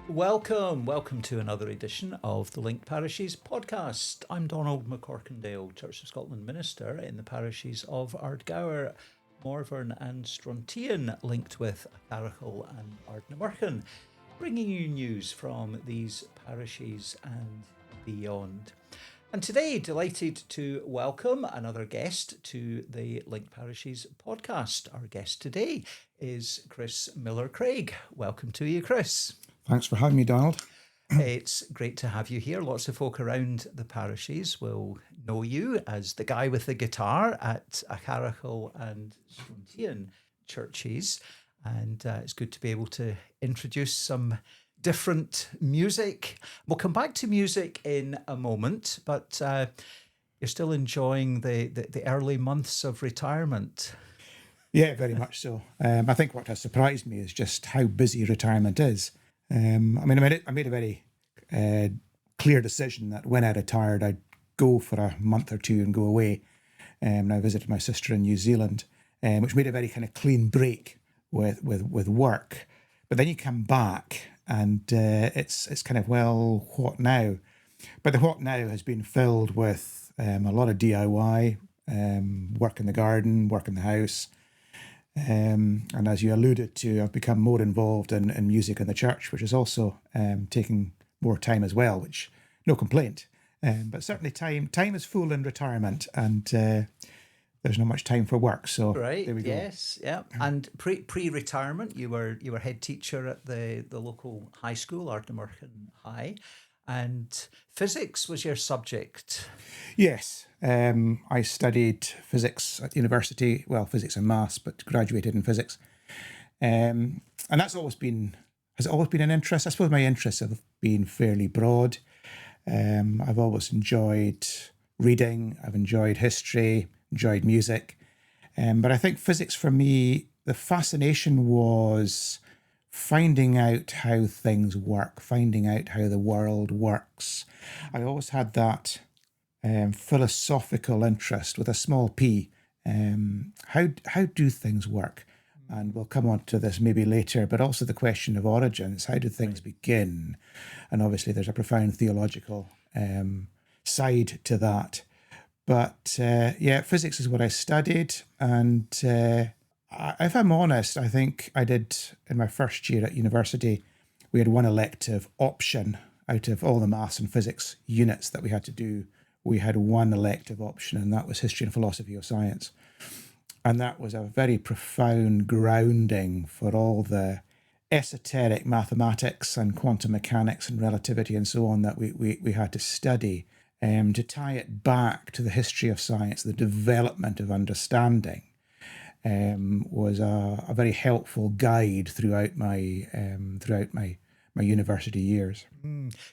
Welcome to another edition of the Linked Parishes podcast. I'm Donald McCorkindale, Church of Scotland minister in the parishes of Ardgour, Morvern and Strontian, linked with Carrickle and Ardnamurchan, bringing you news from these parishes and beyond. And today, delighted to welcome another guest to the Linked Parishes podcast. Our guest today is Chris Millar-Craig. Welcome to you, Chris. Thanks for having me, Donald. It's great to have you here. Lots of folk around the parishes will know you as the guy with the guitar at Carrickle and Strontian churches. And it's good to be able to introduce some different music. We'll come back to music in a moment, but you're still enjoying the early months of retirement. Yeah, very much so. I think what has surprised me is just how busy retirement is. I made a very clear decision that when I retired, I'd go for a month or two and go away. And I visited my sister in New Zealand, which made a very kind of clean break with work. But then you come back and it's kind of, well, what now? But the what now has been filled with a lot of DIY, work in the garden, work in the house. And as you alluded to, I've become more involved in music in the church, which is also taking more time as well, which no complaint. But certainly time is full in retirement, and there's not much time for work. So right, there we go. Yes, yeah. And pre-retirement, you were head teacher at the local high school, Ardnamurchan High, and physics was your subject. Yes, I studied physics at university. Well, physics and maths, but graduated in physics. And that's always been an interest. I suppose my interests have been fairly broad. I've always enjoyed reading. I've enjoyed history, enjoyed music. But I think physics for me, the fascination was finding out how things work, finding out how the world works. I always had that philosophical interest with a small p. How do things work? And we'll come on to this maybe later, but also the question of origins. How do things begin? And obviously there's a profound theological side to that. But physics is what I studied. And if I'm honest, I think I did in my first year at university, we had one elective option out of all the maths and physics units that we had to do. We had one elective option, and that was history and philosophy of science. And that was a very profound grounding for all the esoteric mathematics and quantum mechanics and relativity and so on that we had to study to tie it back to the history of science, the development of understanding. Was a very helpful guide throughout my university years.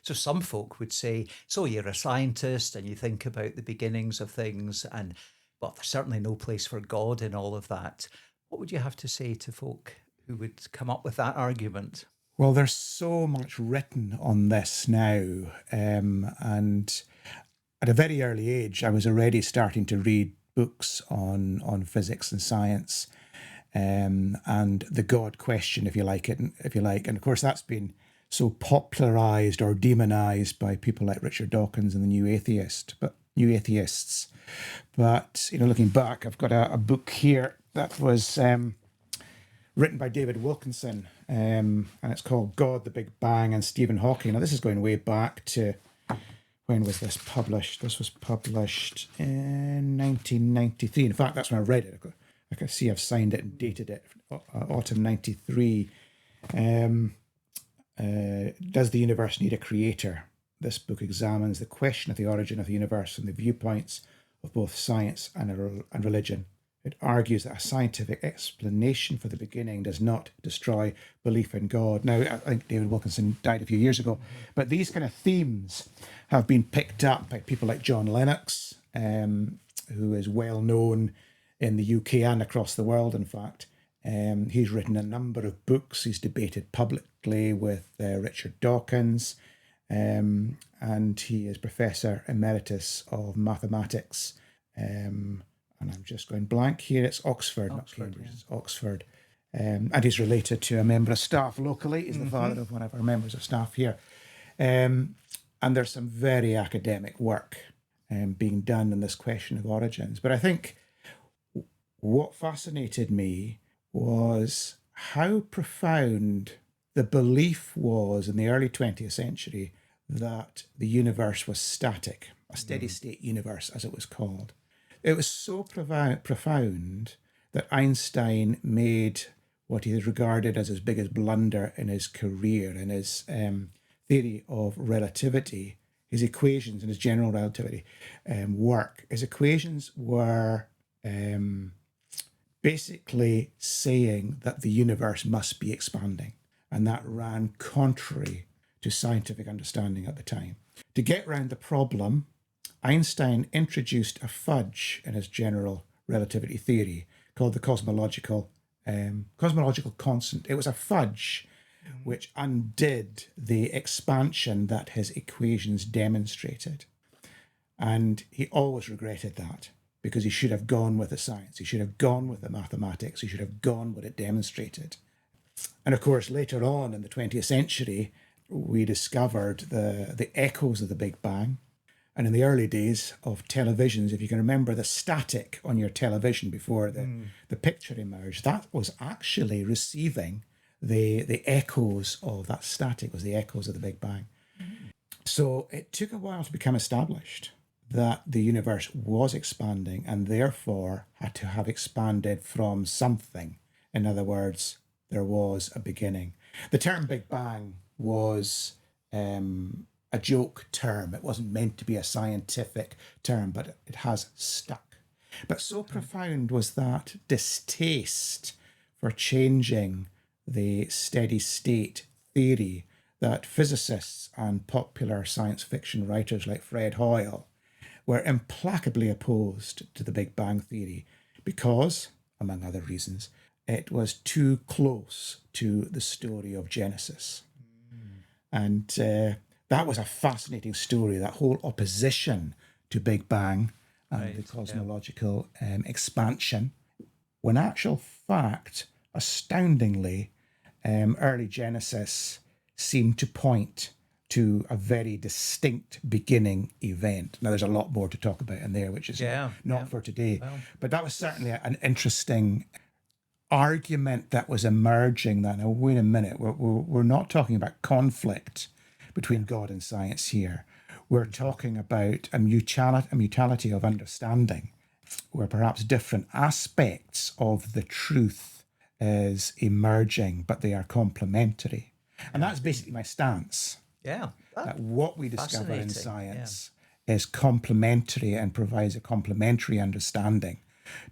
So some folk would say, so you're a scientist and you think about the beginnings of things, and well, there's certainly no place for God in all of that. What would you have to say to folk who would come up with that argument? Well, there's so much written on this now, and at a very early age, I was already starting to read books on physics and science, and the God question, if you like. And of course that's been so popularized or demonized by people like Richard Dawkins and the New Atheists. But looking back, I've got a book here that was written by David Wilkinson, and it's called God, the Big Bang, and Stephen Hawking. Now this is going way back to, when was this published? This was published in 1993. In fact, that's when I read it. I can see I've signed it and dated it, autumn 93. Does the universe need a creator? This book examines the question of the origin of the universe from the viewpoints of both science and religion. It argues that a scientific explanation for the beginning does not destroy belief in God. Now, I think David Wilkinson died a few years ago, but these kind of themes have been picked up by people like John Lennox, who is well known in the UK and across the world, in fact. He's written a number of books. He's debated publicly with Richard Dawkins, and he is Professor Emeritus of Mathematics. And I'm just going blank here. It's Oxford, not Cambridge. Yeah. It's Oxford. and he's related to a member of staff locally. He's the father of one of our members of staff here. And there's some very academic work being done on this question of origins. But I think what fascinated me was how profound the belief was in the early 20th century that the universe was static, a steady state universe, as it was called. It was so profound that Einstein made what he regarded as his biggest blunder in his career, in his theory of relativity, his equations in his general relativity work. His equations were basically saying that the universe must be expanding, and that ran contrary to scientific understanding at the time. To get around the problem, Einstein introduced a fudge in his general relativity theory called the cosmological constant. It was a fudge which undid the expansion that his equations demonstrated. And he always regretted that, because he should have gone with the science, he should have gone with the mathematics, he should have gone what it demonstrated. And of course, later on in the 20th century, we discovered the echoes of the Big Bang. And in the early days of televisions, if you can remember the static on your television before the picture emerged, that was actually receiving the echoes of that static, was the echoes of the Big Bang. So it took a while to become established that the universe was expanding and therefore had to have expanded from something. In other words, there was a beginning. The term Big Bang was a joke term. It wasn't meant to be a scientific term, but it has stuck. But so profound was that distaste for changing the steady state theory that physicists and popular science fiction writers like Fred Hoyle were implacably opposed to the Big Bang theory because, among other reasons, it was too close to the story of Genesis. And that was a fascinating story, that whole opposition to Big Bang and the cosmological expansion. When actual fact, astoundingly, early Genesis seemed to point to a very distinct beginning event. Now, there's a lot more to talk about in there, which is not for today. Well, but that was certainly an interesting argument that was emerging. That, now, wait a minute, we're not talking about conflict between God and science here. We're talking about a mutuality of understanding, where perhaps different aspects of the truth is emerging, but they are complementary. And that's basically my stance. Yeah. That what we discover in science is complementary and provides a complementary understanding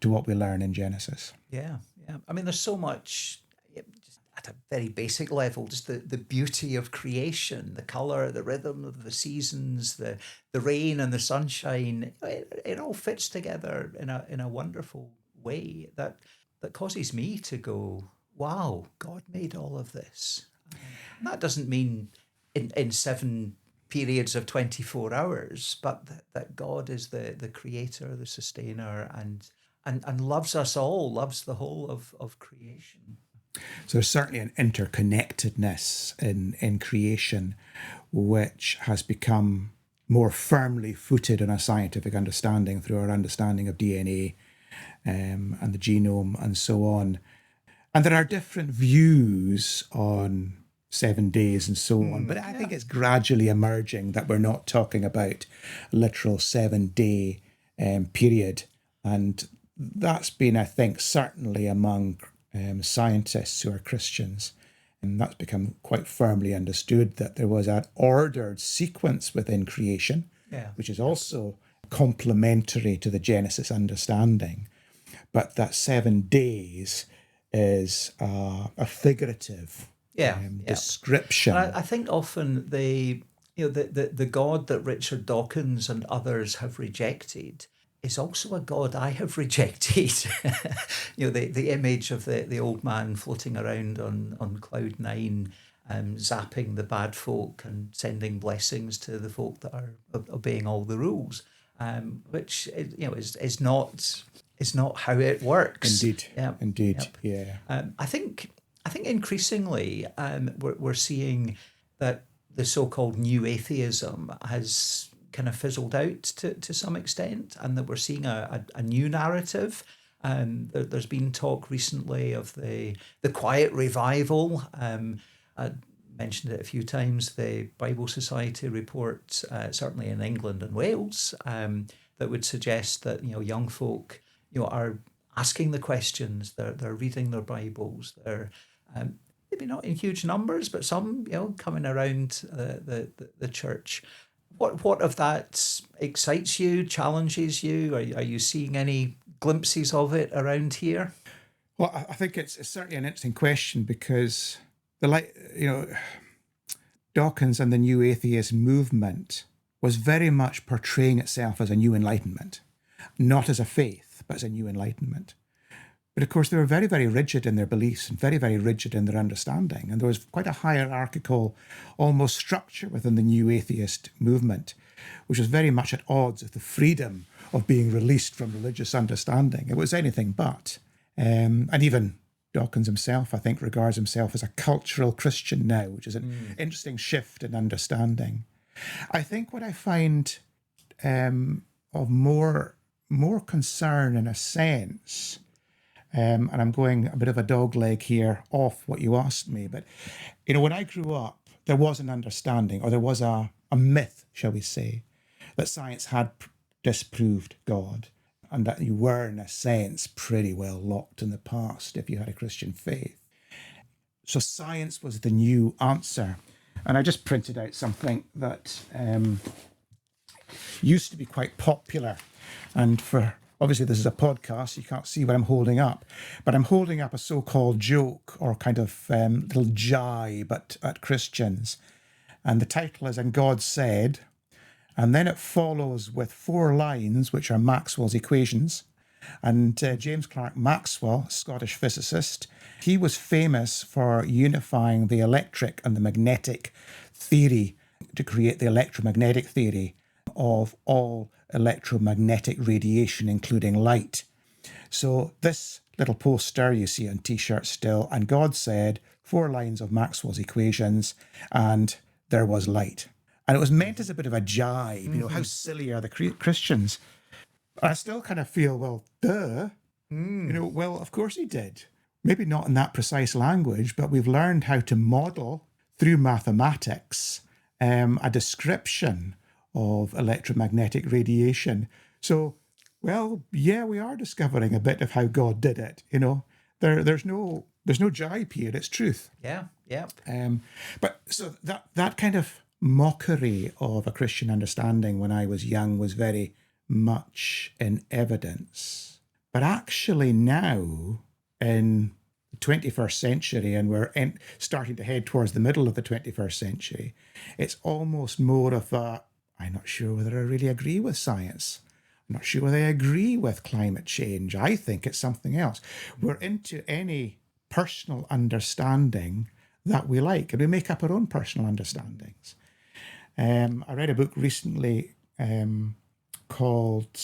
to what we learn in Genesis. Yeah, yeah. I mean, there's so much, just at a very basic level, just the beauty of creation, the colour, the rhythm of the seasons, the rain and the sunshine. It all fits together in a wonderful way that causes me to go, wow, God made all of this. And that doesn't mean in 7 periods of 24 hours, but that God is the creator, the sustainer, and loves us all, loves the whole of creation. So there's certainly an interconnectedness in creation, which has become more firmly footed in a scientific understanding through our understanding of DNA and the genome and so on. And there are different views on 7 days and so on, but I think it's gradually emerging that we're not talking about a literal 7-day period. And that's been, I think, certainly among scientists who are Christians, and that's become quite firmly understood that there was an ordered sequence within creation, which is also complementary to the Genesis understanding, but that 7 days is a figurative description. I think often the God that Richard Dawkins and others have rejected is also a God I have rejected. The image of the old man floating around on cloud 9, zapping the bad folk and sending blessings to the folk that are obeying all the rules, which is not is not how it works. Indeed. Yep. Indeed. Yep. Yeah. I think increasingly we're seeing that the so-called new atheism has kind of fizzled out to some extent, and that we're seeing a new narrative. There's been talk recently of the quiet revival. I mentioned it a few times. The Bible Society report, certainly in England and Wales, that would suggest that young folk are asking the questions. They're reading their Bibles. They're maybe not in huge numbers, but some coming around the church. What of that excites you, challenges you? Are you seeing any glimpses of it around here? Well, I think it's certainly an interesting question, because Dawkins and the New Atheist movement was very much portraying itself as a new enlightenment, not as a faith, but as a new enlightenment. But of course, they were very, very rigid in their beliefs and very, very rigid in their understanding. And there was quite a hierarchical, almost structure within the New Atheist movement, which was very much at odds with the freedom of being released from religious understanding. It was anything but. And even Dawkins himself, I think, regards himself as a cultural Christian now, which is an interesting shift in understanding. I think what I find of more concern, in a sense, and I'm going a bit of a dogleg here off what you asked me, but when I grew up, there was an understanding, or there was a myth, shall we say, that science had disproved God, and that you were, in a sense, pretty well locked in the past if you had a Christian faith. So science was the new answer. And I just printed out something that used to be quite popular. And obviously this is a podcast, you can't see what I'm holding up, but I'm holding up a so-called joke, or kind of little jibe at Christians. And the title is, "And God Said," and then it follows with 4 lines, which are Maxwell's equations. And James Clerk Maxwell, Scottish physicist, he was famous for unifying the electric and the magnetic theory to create the electromagnetic theory of all electromagnetic radiation, including light. So this little poster you see on T-shirts still, "And God Said," 4 lines of Maxwell's equations, and there was light. And it was meant as a bit of a jibe, how silly are the Christians? I still kind of feel, well, duh. Well, of course he did. Maybe not in that precise language, but we've learned how to model through mathematics a description of electromagnetic radiation. So, well, yeah, we are discovering a bit of how God did it. There's no jibe here. It's truth. Yeah. But so that kind of mockery of a Christian understanding when I was young was very much in evidence. But actually now, in the 21st century, and we're starting to head towards the middle of the 21st century, it's almost more of I'm not sure whether I really agree with science. I'm not sure whether I agree with climate change. I think it's something else. We're into any personal understanding that we like, and we make up our own personal understandings. I read a book recently called,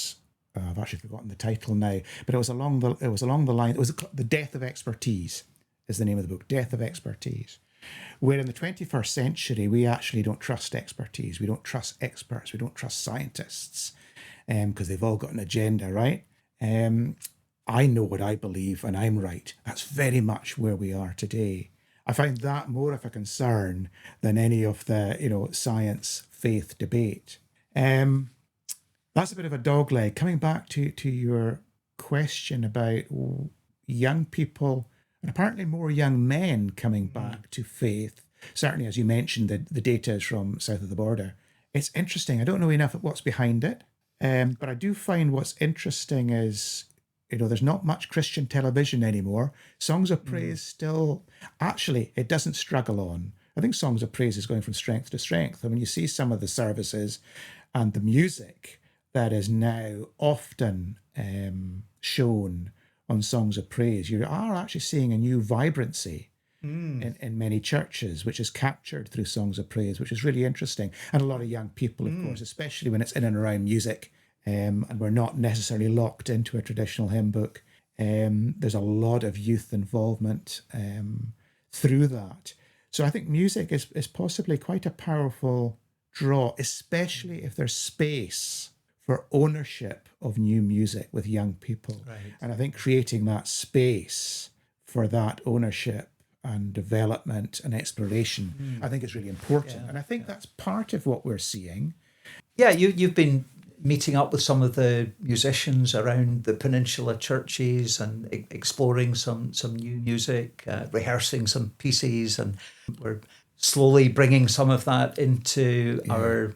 I've actually forgotten the title now, but it was along the line. It was The Death of Expertise is the name of the book, Death of Expertise. Where in the 21st century, we actually don't trust expertise. We don't trust experts. We don't trust scientists because they've all got an agenda, right? I know what I believe and I'm right. That's very much where we are today. I find that more of a concern than any of the, science faith debate. That's a bit of a dogleg. Coming back to your question about young people, and apparently more young men coming back to faith. Certainly, as you mentioned, the data is from south of the border. It's interesting. I don't know enough of what's behind it, but I do find what's interesting is, there's not much Christian television anymore. Songs of Praise still, actually, it doesn't struggle on. I think Songs of Praise is going from strength to strength. I mean, you see some of the services and the music that is now often shown on Songs of Praise. You are actually seeing a new vibrancy in many churches, which is captured through Songs of Praise, which is really interesting. And a lot of young people, of course, especially when it's in and around music, and we're not necessarily locked into a traditional hymn book. There's a lot of youth involvement through that. So I think music is possibly quite a powerful draw, especially if there's space for ownership of new music with young people. Right. And I think creating that space for that ownership and development and exploration, I think is really important. And I think that's part of what we're seeing. Yeah, you've been meeting up with some of the musicians around the Peninsula Churches and exploring some new music, rehearsing some pieces, and we're slowly bringing some of that into our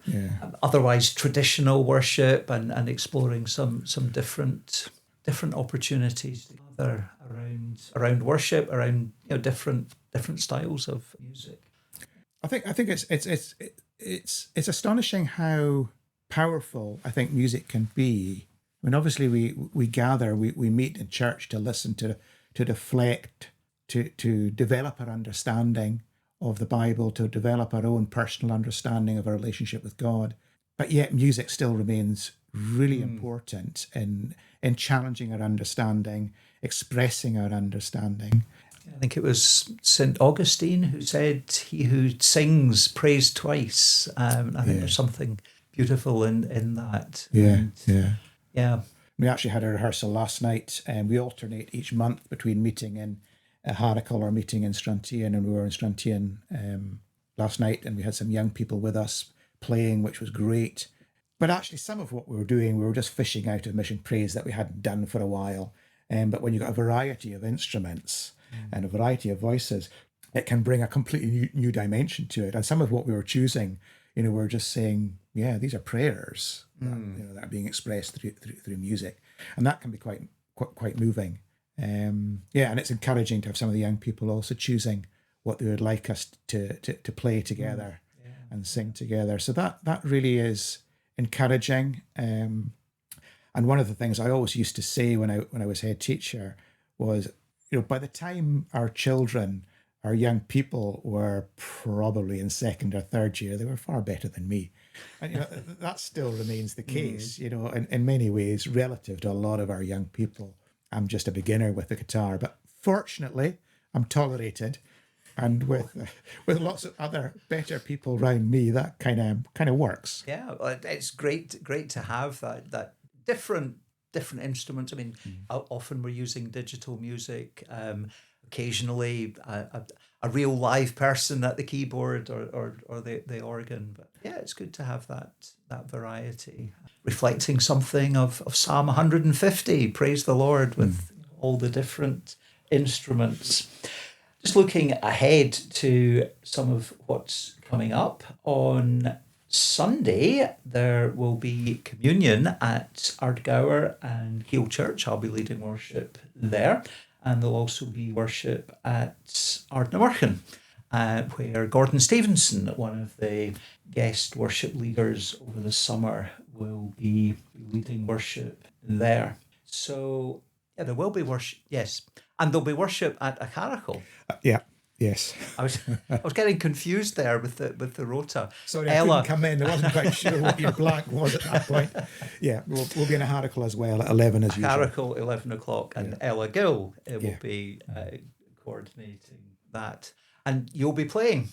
otherwise traditional worship and exploring some different opportunities together around worship, around different styles of music. I think it's astonishing how powerful I think music can be. I mean, obviously we gather, we meet in church to listen, to reflect, to develop our understanding of the Bible, to develop our own personal understanding of our relationship with God. But yet music still remains really important in challenging our understanding, expressing our understanding. I think it was St. Augustine who said, "He who sings prays twice." I think there's something beautiful in that. Yeah. We actually had a rehearsal last night, and we alternate each month between meeting in Harrickle or meeting in Struntian, and we were in Struntian last night, and we had some young people with us playing, which was great. But actually, some of what we were doing, we were just fishing out of mission praise that we hadn't done for a while. But when you've got a variety of instruments and a variety of voices, it can bring a completely new dimension to it. And some of what we were choosing, we're just saying, these are prayers that are being expressed through music, and that can be quite moving. And it's encouraging to have some of the young people also choosing what they would like us to play together and sing together. So that really is encouraging. And one of the things I always used to say when I was head teacher was, by the time our young people were probably in second or third year, they were far better than me. And that still remains the case, in many ways, relative to a lot of our young people. I'm just a beginner with the guitar, but fortunately I'm tolerated, and with lots of other better people around me, that kind of works. Yeah, it's great to have that different instruments. I mean, often we're using digital music. Occasionally, a real live person at the keyboard or the organ. But yeah, it's good to have that variety, reflecting something of Psalm 150. Praise the Lord with all the different instruments. Just looking ahead to some of what's coming up on Sunday, there will be communion at Ardgour and Heel Church. I'll be leading worship there. And there'll also be worship at Ardnamurchan, where Gordon Stevenson, one of the guest worship leaders over the summer, will be leading worship there. So, there will be worship, yes. And there'll be worship at Acharacle. Yes. I was getting confused there with the rota. Sorry, I couldn't come in. I wasn't quite sure what your blank was at that point. Yeah, we'll be in a Harrickle as well at 11 as usual. Harrickle, 11 o'clock, and Ella Gill will be coordinating that. And you'll be playing.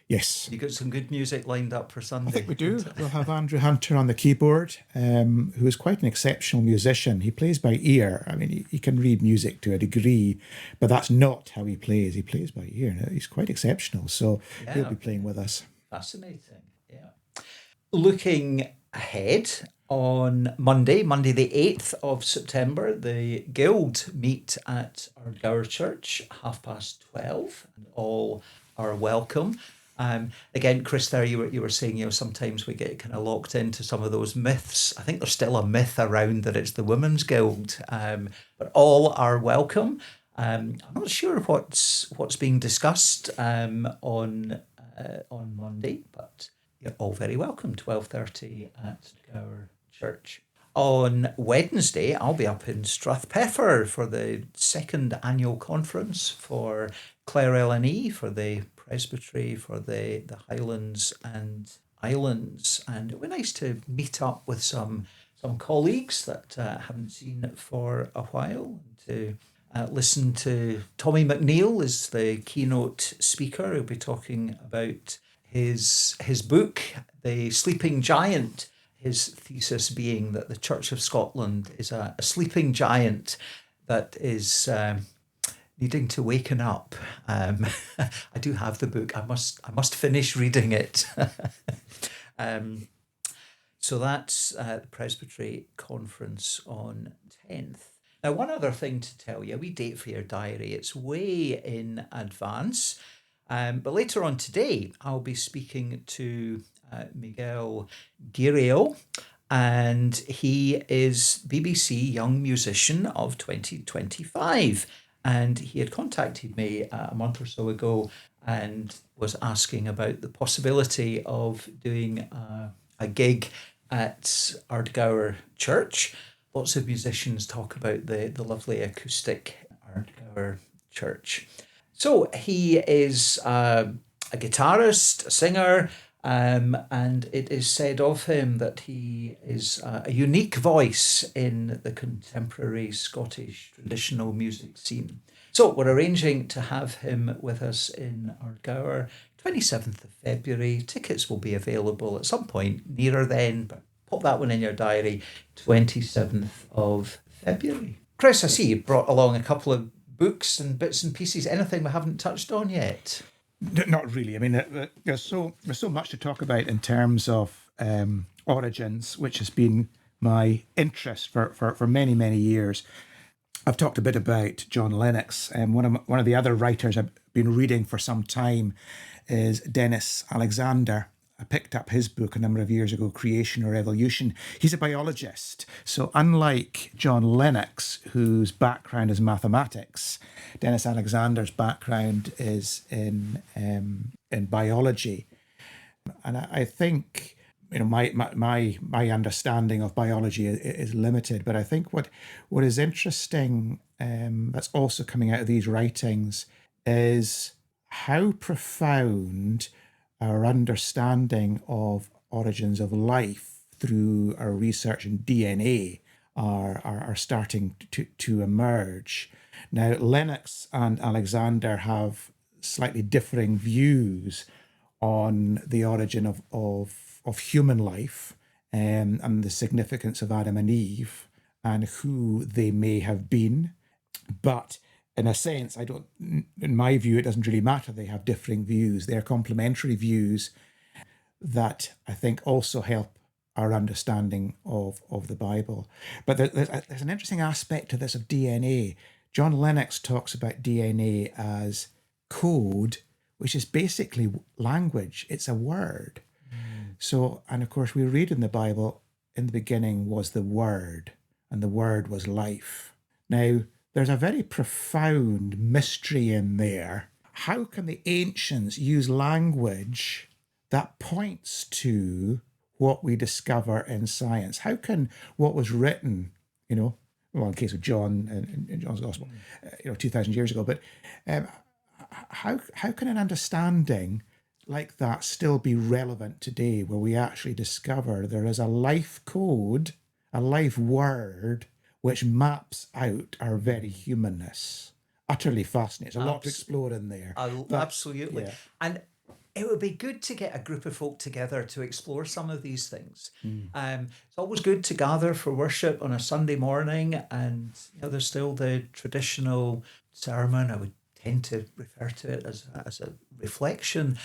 Yes. You got some good music lined up for Sunday. I think we do. We'll have Andrew Hunter on the keyboard, who is quite an exceptional musician. He plays by ear. I mean, he can read music to a degree, but that's not how he plays. He plays by ear. He's quite exceptional. So he'll be playing with us. Fascinating. Yeah. Looking ahead, on Monday the 8th of September, the Guild meet at Ardgour Church, 12:30, and all are welcome. Again, Chris, there you were saying, sometimes we get kind of locked into some of those myths. I think there's still a myth around that it's the Women's Guild, but all are welcome. I'm not sure what's being discussed on Monday, but you're all very welcome. 12:30 at our church. On Wednesday, I'll be up in Strathpeffer for the second annual conference for Clare LNE, for the Presbytery, for the Highlands and Islands. And it would be nice to meet up with some some colleagues that I haven't seen for a while, to listen to Tommy McNeil as the keynote speaker. He'll be talking about his book, The Sleeping Giant, his thesis being that the Church of Scotland is a sleeping giant that is needing to waken up. I do have the book. I must finish reading it. So that's the Presbytery Conference on 10th. Now, one other thing to tell you, we date for your diary. It's way in advance. But later on today, I'll be speaking to Miguel Guerrero, and he is BBC Young Musician of 2025. And he had contacted me a month or so ago and was asking about the possibility of doing a gig at Ardgour Church. Lots of musicians talk about the lovely acoustic Ardgour Church. So he is a guitarist, a singer, and it is said of him that he is a unique voice in the contemporary Scottish traditional music scene. So we're arranging to have him with us in Ardgour, 27th of February. Tickets will be available at some point nearer then, but pop that one in your diary, 27th of February. Chris, I see you brought along a couple of books and bits and pieces. Anything we haven't touched on yet? Not really. I mean, there's so much to talk about in terms of origins, which has been my interest for many years. I've talked a bit about John Lennox, and one of the other writers I've been reading for some time is Dennis Alexander. I picked up his book a number of years ago, Creation or Evolution. He's a biologist. So unlike John Lennox, whose background is mathematics, Dennis Alexander's background is in biology. And I think, my understanding of biology is limited, but I think what is interesting that's also coming out of these writings is how profound our understanding of origins of life through our research in DNA are starting to emerge. Now, Lennox and Alexander have slightly differing views on the origin of human life and the significance of Adam and Eve and who they may have been. But in a sense, in my view, it doesn't really matter. They have differing views. They're complementary views that I think also help our understanding of the Bible. But there's an interesting aspect to this of DNA. John Lennox talks about DNA as code, which is basically language. It's a word. So, and of course, we read in the Bible, in the beginning was the Word, and the Word was life. Now, there's a very profound mystery in there. How can the ancients use language that points to what we discover in science? How can what was written, well, in case of John in John's Gospel, 2,000 years ago, but how can an understanding like that still be relevant today, where we actually discover there is a life code, a life word, which maps out our very humanness? Utterly fascinating. There's a lot to explore in there. Absolutely. Yeah. And it would be good to get a group of folk together to explore some of these things. It's always good to gather for worship on a Sunday morning, and there's still the traditional sermon. I would tend to refer to it as a reflection.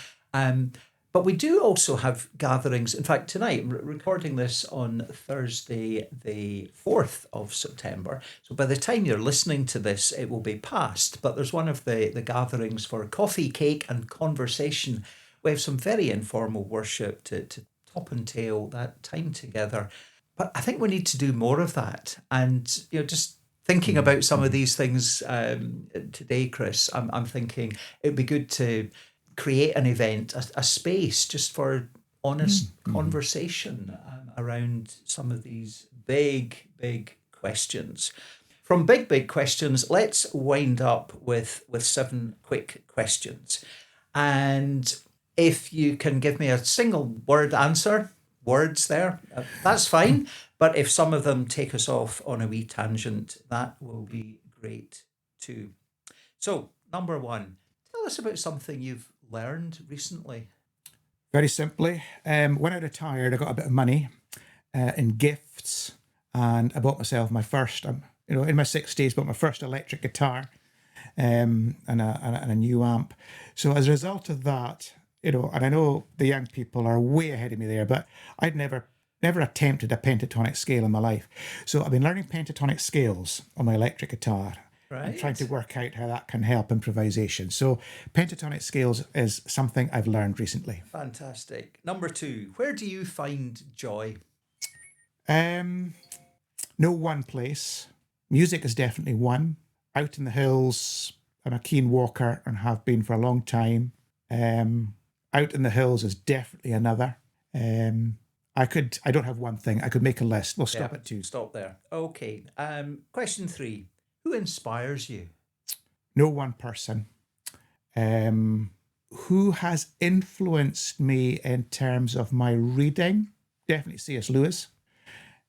But we do also have gatherings. In fact, tonight, recording this on Thursday, the 4th of September. So by the time you're listening to this, it will be past. But there's one of the gatherings for coffee, cake and conversation. We have some very informal worship to top and tail that time together. But I think we need to do more of that. And, just thinking about some of these things today, Chris, I'm thinking it'd be good to create an event, a space just for honest conversation around some of these big questions. From big questions, let's wind up with 7 quick questions. And if you can give me a single word answer, words there. That's fine. But if some of them take us off on a wee tangent, that will be great too. So, number one, tell us about something you've learned recently. Very simply, when I retired, I got a bit of money in gifts, and I bought myself my first, in my 60s, bought my first electric guitar and a new amp. So as a result of that, and I know the young people are way ahead of me there, but I'd never attempted a pentatonic scale in my life. So I've been learning pentatonic scales on my electric guitar. Right. And trying to work out how that can help improvisation. So pentatonic scales is something I've learned recently. Fantastic. Number two, where do you find joy? No one place. Music is definitely one. Out in the hills, I'm a keen walker and have been for a long time. Out in the hills is definitely another. I don't have one thing. I could make a list. We'll stop at two. Stop there. Okay. Question three. Who inspires you? No one person. Who has influenced me in terms of my reading? Definitely C.S. Lewis.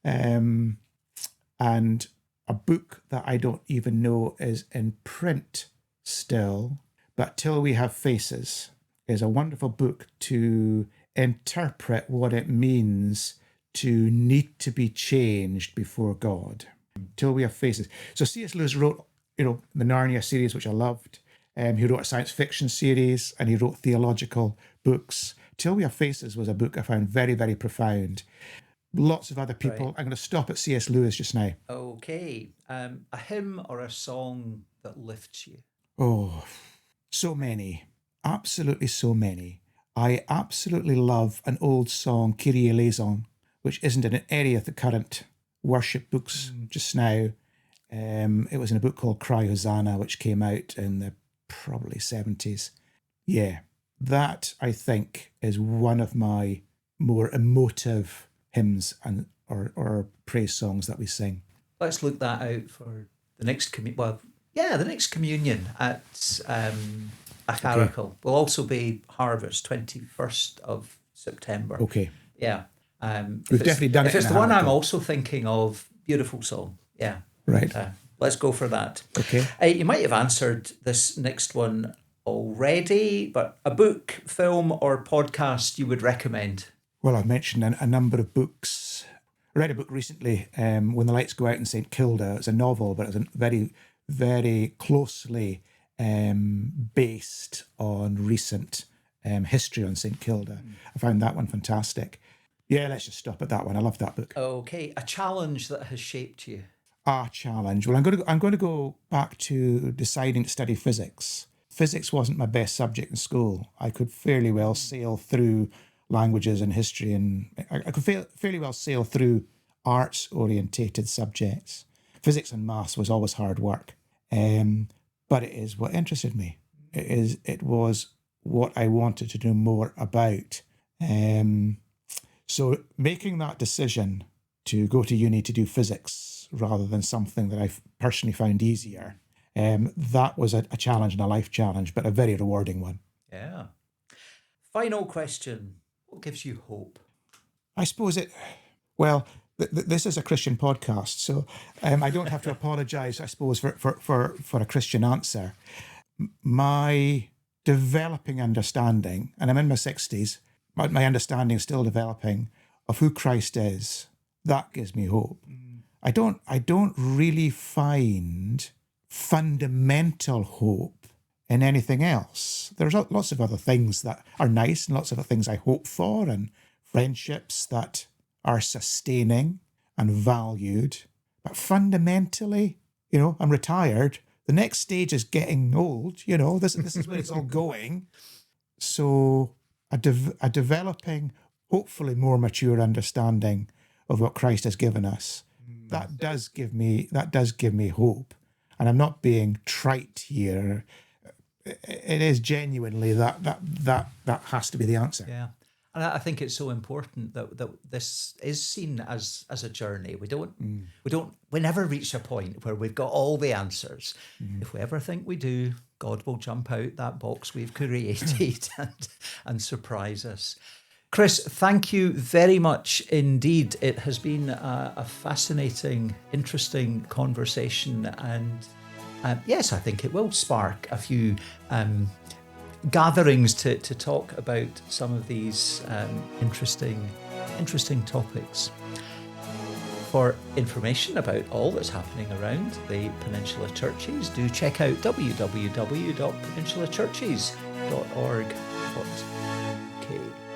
And a book that I don't even know is in print still, but Till We Have Faces is a wonderful book to interpret what it means to need to be changed before God. Till We Have Faces. So C.S. Lewis wrote, the Narnia series, which I loved. He wrote a science fiction series, and he wrote theological books. Till We Have Faces was a book I found very, very profound. Lots of other people. Right. I'm going to stop at C.S. Lewis just now. Okay. A hymn or a song that lifts you? Oh, so many. Absolutely so many. I absolutely love an old song, Kyrie eleison, which isn't in any of the current worship books just now. It was in a book called Cry Hosanna, which came out in the probably 70s. Yeah, that I think is one of my more emotive hymns and or praise songs that we sing. Let's look that out for the next the next communion at Acharacal. Okay. Will also be Harvest, 21st of September. Okay. Yeah. We've definitely done it. If it's the one I'm also thinking of, beautiful song. Yeah. Right. Let's go for that. Okay. You might have answered this next one already, but a book, film, or podcast you would recommend? Well, I've mentioned a number of books. I read a book recently, When the Lights Go Out in St. Kilda. It's a novel, but it's a very, very closely based on recent history on St. Kilda. I found that one fantastic. Yeah, let's just stop at that one. I love that book. Okay, a challenge that has shaped you. A challenge. Well, I'm going to go back to deciding to study physics. Physics wasn't my best subject in school. I could fairly well sail through languages and history, and I could fairly well sail through arts-orientated subjects. Physics and maths was always hard work, but it is what interested me. It was what I wanted to know more about. So making that decision to go to uni to do physics rather than something that I personally found easier, that was a challenge and a life challenge, but a very rewarding one. Yeah. Final question. What gives you hope? I suppose this is a Christian podcast, so I don't have to apologise, I suppose, for a Christian answer. My developing understanding, and I'm in my 60s, my understanding is still developing, of who Christ is, that gives me hope. I don't really find fundamental hope in anything else. There's lots of other things that are nice and lots of other things I hope for, and friendships that are sustaining and valued. But fundamentally, I'm retired. The next stage is getting old. This is where it's all going. So a developing, hopefully more mature understanding of what Christ has given us, that does give me hope. And I'm not being trite here. It is genuinely that has to be the answer. Yeah. And I think it's so important that this is seen as a journey. We never reach a point where we've got all the answers. If we ever think we do, God will jump out that box we've created and surprise us. Chris, thank you very much indeed. It has been a fascinating, interesting conversation, and yes, I think it will spark a few gatherings to talk about some of these interesting topics. For information about all that's happening around the Peninsula Churches, do check out www.peninsulachurches.org.uk.